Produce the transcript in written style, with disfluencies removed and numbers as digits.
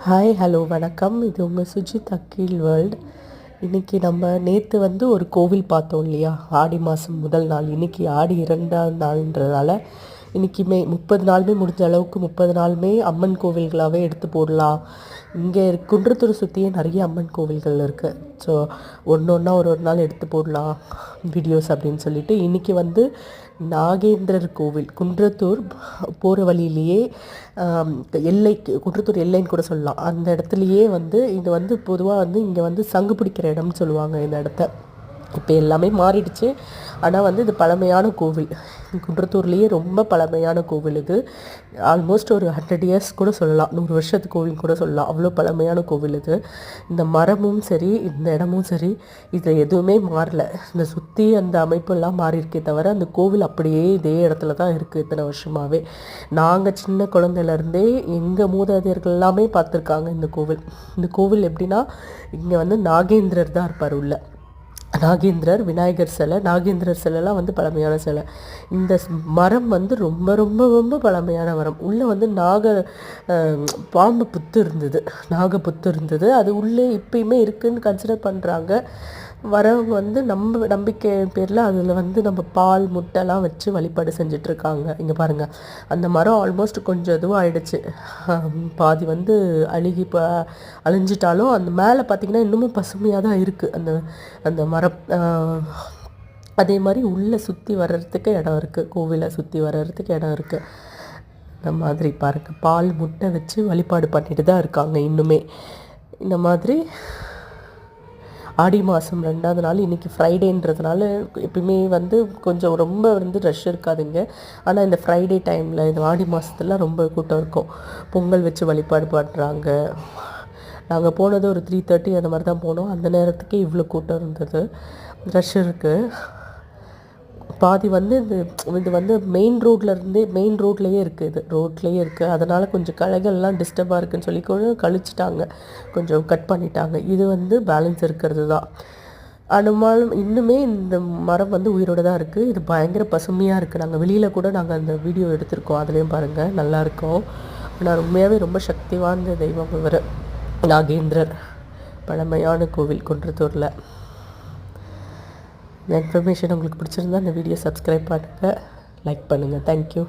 Hi hello வணக்கம். இது உங்கள் சுஜித் அக்கீல் வேர்ல்டு. இன்றைக்கி நம்ம நேற்று ஒரு கோவில் பார்த்தோம் இல்லையா? ஆடி மாதம் முதல் நாள். இன்றைக்கி ஆடி 2ஆம் நாள்ன்றதால இன்றைக்கிமே 30 நாளுமே முடிஞ்ச அளவுக்கு 30 நாளுமே அம்மன் கோவில்களாகவே எடுத்து போடலாம். இங்கே குன்றத்தூர் சுற்றியே நிறைய அம்மன் கோவில்கள் இருக்குது. ஸோ ஒன்று ஒன்றா ஒரு நாள் எடுத்து போடலாம் வீடியோஸ் அப்படின்னு சொல்லிட்டு இன்றைக்கி நாகேந்திரர் கோவில் குன்றத்தூர் போகிற வழியிலேயே குன்றத்தூர் எல்லைன்னு கூட சொல்லலாம். அந்த இடத்துலையே இது பொதுவாக இங்கே சங்கு பிடிக்கிற இடம்னு சொல்லுவாங்க இந்த இடத்த. இப்போ எல்லாமே மாறிடுச்சு. ஆனால் இது பழமையான கோவில். குன்றத்தூர்லேயே ரொம்ப பழமையான கோவில். இது ஆல்மோஸ்ட் ஒரு 100 இயர்ஸ் கூட சொல்லலாம், 100 வருஷத்து கோவில் கூட சொல்லலாம். அவ்வளோ பழமையான கோவில் இது. இந்த மரமும் சரி, இந்த இடமும் சரி, இதில் எதுவுமே மாறல. இந்த சுற்றி அந்த அமைப்பெல்லாம் மாறி இருக்கே தவிர அந்த கோவில் அப்படியே இதே இடத்துல தான் இருக்குது இத்தனை வருஷமாகவே. நாங்கள் சின்ன குழந்தையிலேருந்தே எங்கள் மூதாதையர்கள் எல்லாமே பார்த்துருக்காங்க இந்த கோவில். இந்த கோவில் எப்படின்னா, இங்கே நாகேந்திரர் தான் இருப்பார் உள்ள. நாகேந்திரர், விநாயகர் சிலை, நாகேந்திரர் சிலைலாம் பழமையான சிலை. இந்த மரம் ரொம்ப ரொம்ப ரொம்ப பழமையான மரம். உள்ளே பாம்பு புத்து இருந்தது, நாகப்புத்து இருந்தது. அது உள்ளே இப்பயுமே இருக்குதுன்னு கன்சிடர் பண்ணுறாங்க. வரவங்க நம்பிக்கை பேரில் அதில் நம்ம பால் முட்டைலாம் வச்சு வழிபாடு செஞ்சிட்ருக்காங்க. இங்கே பாருங்கள், அந்த மரம் ஆல்மோஸ்ட் கொஞ்சம் இதுவும் ஆயிடுச்சு. பாதி அழிஞ்சிட்டாலும் அந்த மேலே பார்த்திங்கன்னா இன்னமும் பசுமையாக தான் இருக்குது அந்த மரம். அதே மாதிரி உள்ளே சுற்றி வர்றதுக்கு இடம் இருக்குது. கோவிலை சுற்றி வர்றதுக்கு இடம் இருக்குது. இந்த மாதிரி பாருங்கள், பால் முட்டை வச்சு வழிபாடு பண்ணிட்டு தான் இருக்காங்க இன்னுமே. இந்த மாதிரி ஆடி மாதம் 2ஆவது நாள் இன்றைக்கி ஃப்ரைடேன்றதுனால எப்பயுமே கொஞ்சம் ரொம்ப ரஷ் இருக்காதுங்க. ஆனால் இந்த ஃப்ரைடே டைமில், இந்த ஆடி மாதத்துல ரொம்ப கூட்டம் இருக்கும். பொங்கல் வச்சு வழிபாடு பண்ணுறாங்க. நாங்கள் போனது ஒரு 3:30 அந்த மாதிரி தான் போனோம். அந்த நேரத்துக்கே இவ்வளோ கூட்டம் இருந்தது, ரஷ் இருக்குது. பாதி இது மெயின் ரோட்லேயே இருக்குது. இது ரோட்லேயே இருக்குது. அதனால் கொஞ்சம் களைகள்லாம் டிஸ்டர்பாக இருக்குதுன்னு சொல்லி கொஞ்சம் கழிச்சிட்டாங்க, கொஞ்சம் கட் பண்ணிட்டாங்க. இது பேலன்ஸ் இருக்கிறது தான். அனுமானம் இன்னுமே இந்த மரம் உயிரோடு தான் இருக்குது. இது பயங்கர பசுமையாக இருக்குது. நாங்கள் வெளியில் கூட அந்த வீடியோ எடுத்திருக்கோம், அதுலேயும் பாருங்கள், நல்லாயிருக்கும். ஆனால் உண்மையாகவே ரொம்ப சக்தி வாய்ந்த தெய்வம் இவர் நாகேந்திரர். பழமையான கோவில் குன்றத்தூரில். இந்த இன்ஃபர்மேஷன் உங்களுக்கு பிடிச்சிருந்தா இந்த வீடியோ சப்ஸ்கிரைப் பண்ணுங்கள், லைக் பண்ணுங்கள். தேங்க்யூ.